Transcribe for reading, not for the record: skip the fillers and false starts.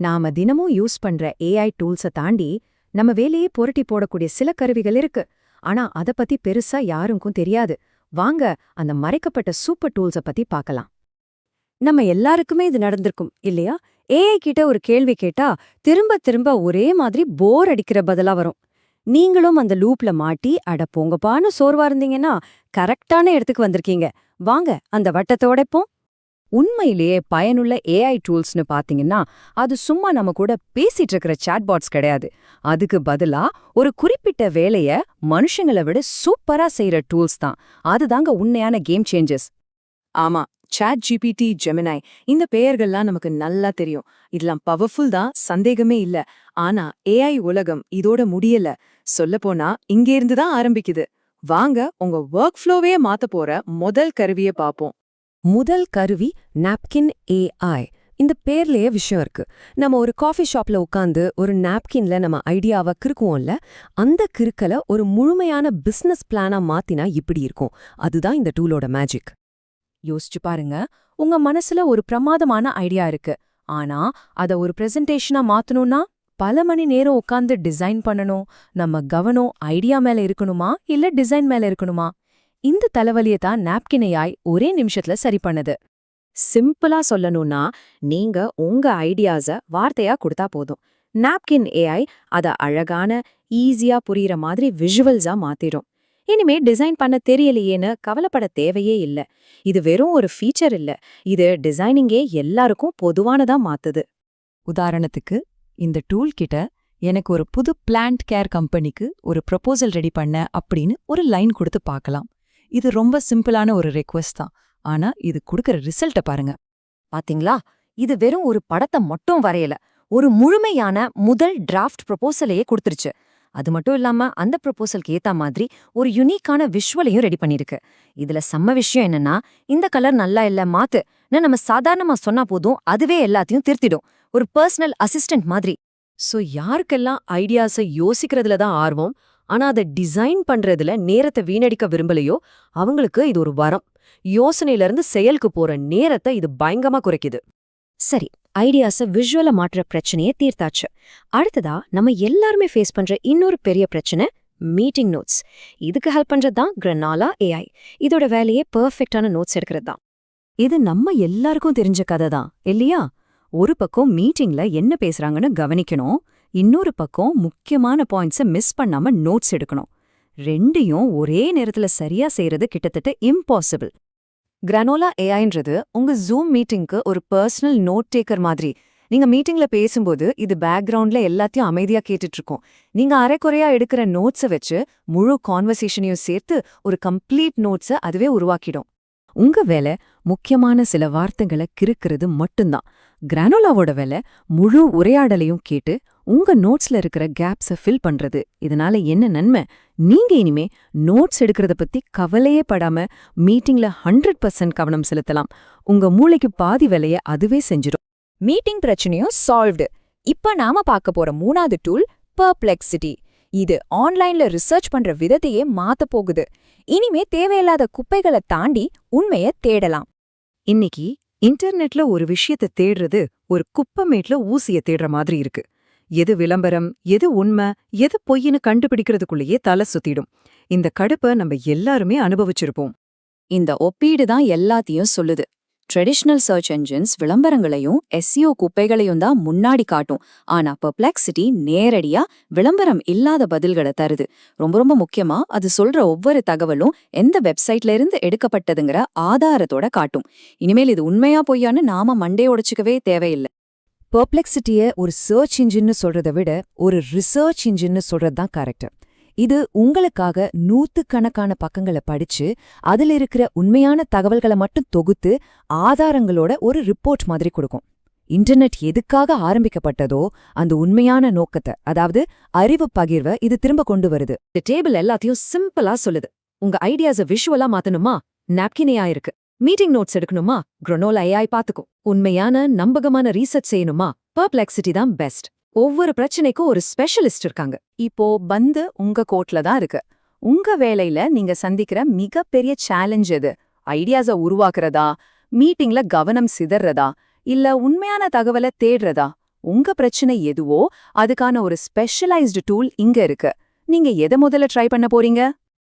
நாம தினமும் யூஸ் பண்ற ஏஐ டூல்ஸ தாண்டி நம்ம வேலையே புரட்டி போடக்கூடிய சில கருவிகள் இருக்கு. ஆனா அத பத்தி பெருசா யாருக்கும் தெரியாது. வாங்க அந்த மறைக்கப்பட்ட சூப்பர் டூல்ஸ பத்தி பார்க்கலாம். நம்ம எல்லாருக்குமே இது நடந்திருக்கும் இல்லையா? ஏஐ கிட்ட ஒரு கேள்வி கேட்டா திரும்ப திரும்ப ஒரே மாதிரி போர் அடிக்கிற பதிலா வரும். நீங்களும் அந்த லூப்ல மாட்டி அட போங்கப்பான்னு சோர்வா இருந்தீங்கன்னா கரெக்டான இடத்துக்கு வந்திருக்கீங்க. வாங்க அந்த வட்டத்தை உடைப்போம். உண்மையிலேயே பயனுள்ள ஏஐ டூல்ஸ்னு பாத்தீங்கன்னா அது சும்மா நம்ம கூட பேசிட்டு இருக்கிற சாட்பாட்ஸ் கிடையாது. அதுக்கு பதிலா ஒரு குறிப்பிட்ட வேலைய மனுஷங்களை விட சூப்பரா செய்யற டூல்ஸ் தான். அதுதாங்க உண்மையான கேம் சேஞ்சர்ஸ். ஆமா, சாட் ஜிபிடி, ஜெமினாய் இந்த பெயர்கள்லாம் நமக்கு நல்லா தெரியும். இதெல்லாம் பவர்ஃபுல் தான், சந்தேகமே இல்ல. ஆனா ஏஐ உலகம் இதோட முடியல. சொல்லப்போனா இங்கேருந்து தான் ஆரம்பிக்குது. வாங்க உங்க ஒர்க் ஃப்ளோவே மாத்த போற முதல் கருவியை பாப்போம். முதல் கருவி நாப்கின் ஏஐ. இந்த பேர்லயே விஷயம் இருக்கு. நம்ம ஒரு காஃபி ஷாப்ல உட்காந்து ஒரு நாப்கின்ல நம்ம ஐடியாவை கிறுக்குவோம்ல, அந்த கிறுக்கல ஒரு முழுமையான பிசினஸ் பிளானா மாத்தினா இப்படி இருக்கும். அதுதான் இந்த டூலோட மேஜிக். யோசிச்சு பாருங்க, உங்க மனசுல ஒரு பிரமாதமான ஐடியா இருக்கு. ஆனா அத ஒரு பிரசன்டேஷனா மாத்தணும்னா பல மணி நேரம் உட்கார்ந்து டிசைன் பண்ணணும். நம்ம கவனம் ஐடியா மேல இருக்கணுமா இல்ல டிசைன் மேல இருக்கணுமா? இந்த தலைவலியை தான் நாப்கின் ஏஐ ஒரே நிமிஷத்துல சரி பண்ணுது. சிம்பிளா சொல்லணும்னா நீங்க உங்க ஐடியாஸ வார்த்தையா கொடுத்தா போதும். நாப்கின் ஏஐ அத அழகான ஈஸியா புரியுற மாதிரி விஷுவல்ஸா மாத்திடும். இனிமே டிசைன் பண்ண தெரியலையேன்னு கவலைப்பட தேவையே இல்ல. இது வெறும் ஒரு ஃபீச்சர் இல்ல, இது டிசைனிங்கே எல்லாருக்கும் பொதுவானதா மாத்துது. உதாரணத்துக்கு, இந்த டூல் கிட்ட எனக்கு ஒரு புது பிளான்ட் கேர் கம்பெனிக்கு ஒரு ப்ரொபோசல் ரெடி பண்ண அப்படின்னு ஒரு லைன் கொடுத்து பார்க்கலாம். இது ரொம்ப சிம்பிளான ஒரு ரெக்வெஸ்ட் தான். ஆனா இது கொடுக்கற ரிசல்ட்ட பாருங்க. பாத்தீங்களா? இது வெறும் ஒரு படத்தை மட்டும் வரையல, ஒரு முழுமையான முதல் டிராஃப்ட் ப்ரொபோசலையே கொடுத்துருச்சு. அது மட்டும் இல்லாம அந்த ப்ரொபோசலுக்கு ஏத்த மாதிரி ஒரு யுனிக்கான விஷுவலையும் ரெடி பண்ணிருக்கு. இதுல செம்ம விஷயம் என்னன்னா, இந்த கலர் நல்லா இல்ல மாத்துன்னு நம்ம சாதாரணமா சொன்னா போதும், அதுவே எல்லாத்தையும் திருத்திடும். ஒரு பர்சனல் அசிஸ்டன்ட் மாதிரி. சோ யாருக்கெல்லாம் ஐடியாஸை யோசிக்கிறதுல தான் ஆர்வம், ஆனா அதை டிசைன் பண்றதுல நேரத்தை வீணடிக்க விரும்பலையோ அவங்களுக்கு இது ஒரு வரம். யோசனையில இருந்து செயலுக்கு போற நேரத்தை இது பயங்கரமா குறைக்குது. சரி, ஐடியாஸ விஷுவலா மாற்ற பிரச்சனையே தீர்த்தாச்சு. அடுத்ததா நம்ம எல்லாருமே ஃபேஸ் பண்ற இன்னொரு பெரிய பிரச்சனை மீட்டிங் நோட்ஸ். இதுக்கு ஹெல்ப் பண்றதுதான் கிரனாலா ஏஐ. இதோட வேலையே பெர்ஃபெக்டான நோட்ஸ் எடுக்கிறது தான். இது நம்ம எல்லாருக்கும் தெரிஞ்ச கதை தான் இல்லையா? ஒரு பக்கம் மீட்டிங்ல என்ன பேசுறாங்கன்னு கவனிக்கணும், இன்னொரு பக்கம் முக்கியமான பாயிண்ட்ஸை மிஸ் பண்ணாம நோட்ஸ் எடுக்கணும். ரெண்டையும் ஒரே நேரத்துல சரியா செய்யறது கிட்டத்தட்ட இம்பாசிபிள். கிரானோலா ஏஐன்றது உங்க ஜூம் மீட்டிங்க்கு ஒரு பர்சனல் நோட் டேக்கர் மாதிரி. நீங்க மீட்டிங்ல பேசும்போது இது பேக்ரவுண்ட்ல எல்லாத்தையும் அமைதியா கேட்டுட்டு இருக்கோம். நீங்க அரைக்குறையா எடுக்கிற நோட்ஸை வச்சு முழு கான்வர்சேஷனையும் சேர்த்து ஒரு கம்ப்ளீட் நோட்ஸை அதுவே உருவாக்கிடும். உங்க வேலை முக்கியமான சில வார்த்தைகளை கிறுக்கிறது மட்டும்தான். கிரானோலாவோட வேலை முழு உரையாடலையும் கேட்டு உங்க நோட்ஸ்ல இருக்கிற கேப்ஸை ஃபில் பண்றது. இதனால என்ன நன்மை? நீங்க இனிமே நோட்ஸ் எடுக்கிறத பத்தி கவலையே படாம மீட்டிங்ல 100% கவனம் செலுத்தலாம். உங்க மூளைக்கு பாதி வேலையை அதுவே செஞ்சிடும். மீட்டிங் பிரச்சனையும் சால்வ்டு. இப்ப நாம பார்க்க போற மூணாவது டூல் பெர்ப்ளெக்சிட்டி. இது ஆன்லைன்ல ரிசர்ச் பண்ற விதத்தையே மாத்த போகுது. இனிமே தேவையில்லாத குப்பைகளை தாண்டி உண்மையை தேடலாம். இன்னைக்கு இன்டர்நெட்ல ஒரு விஷயத்தை தேடுறது ஒரு குப்பமேட்ல ஊசிய தேடுற மாதிரி இருக்கு. எது விளம்பரம், எது உண்மை, எது பொய்ன்னு கண்டுபிடிக்கிறதுக்குள்ளேயே தலை சுத்திடும். இந்த கடுப்பை நம்ம எல்லாருமே அனுபவிச்சிருப்போம். இந்த ஒப்பீடு தான் எல்லாத்தையும் சொல்லுது. ட்ரெடிஷனல் சர்ச் என்ஜின்ஸ் விளம்பரங்களையும் எஸ்இஓ குப்பைகளையும் தான் முன்னாடி காட்டும். ஆனா பெர்ப்ளெக்சிட்டி நேரடியா விளம்பரம் இல்லாத பதில்களை தருது. ரொம்ப ரொம்ப முக்கியமா அது சொல்ற ஒவ்வொரு தகவலும் எந்த வெப்சைட்ல இருந்து எடுக்கப்பட்டதுங்கிற ஆதாரத்தோட காட்டும். இனிமேல் இது உண்மையா பொய்யான்னு நாம மண்டே உடைச்சுக்கவே தேவையில்லை. பெர்ப்ளெக்சிட்டிய ஒரு சர்ச் இன்ஜின்னு சொல்றதை விட ஒரு ரிசர்ச் இன்ஜின்னு சொல்றது தான் கரெக்ட். இது உங்களுக்காக நூத்துக்கணக்கான பக்கங்களை படிச்சு அதுல இருக்கிற உண்மையான தகவல்களை மட்டும் தொகுத்து ஆதாரங்களோட ஒரு ரிப்போர்ட் மாதிரி கொடுக்கும். இன்டர்நெட் எதுக்காக ஆரம்பிக்கப்பட்டதோ அந்த உண்மையான நோக்கத்தை, அதாவது அறிவு பகிர்வை இது திரும்ப கொண்டு வருது. இந்த டேபிள் எல்லாத்தையும் சிம்பிளா சொல்லுது. உங்க ஐடியாஸை விஷுவலா மாத்தணுமா? நாப்கின் ஏஐ இருக்கு. மீட்டிங் நோட்ஸ் எடுக்கணுமா? கிரானோலா ஏஐ பாத்துக்கும். உண்மையான நம்பகமான ரீசர்ச் செய்யணுமா? பெர்ப்ளெக்சிட்டி தான் பெஸ்ட். ஒவ்வொரு பிரச்சனைக்கும் ஒரு ஸ்பெஷலிஸ்ட் இருக்காங்க. இப்போ பந்து உங்க கோட்ல தான் இருக்கு. உங்க வேலையில நீங்க சந்திக்கிற மிகப்பெரிய சேலஞ்ச் எது? ஐடியாஸ உருவாக்குறதா, மீட்டிங்ல கவனம் சிதறதா, இல்ல உண்மையான தகவலை தேடுறதா? உங்க பிரச்சனை எதுவோ அதுக்கான ஒரு ஸ்பெஷலைஸ்டு டூல் இங்க இருக்கு. நீங்க எதை முதல்ல ட்ரை பண்ண போறீங்க?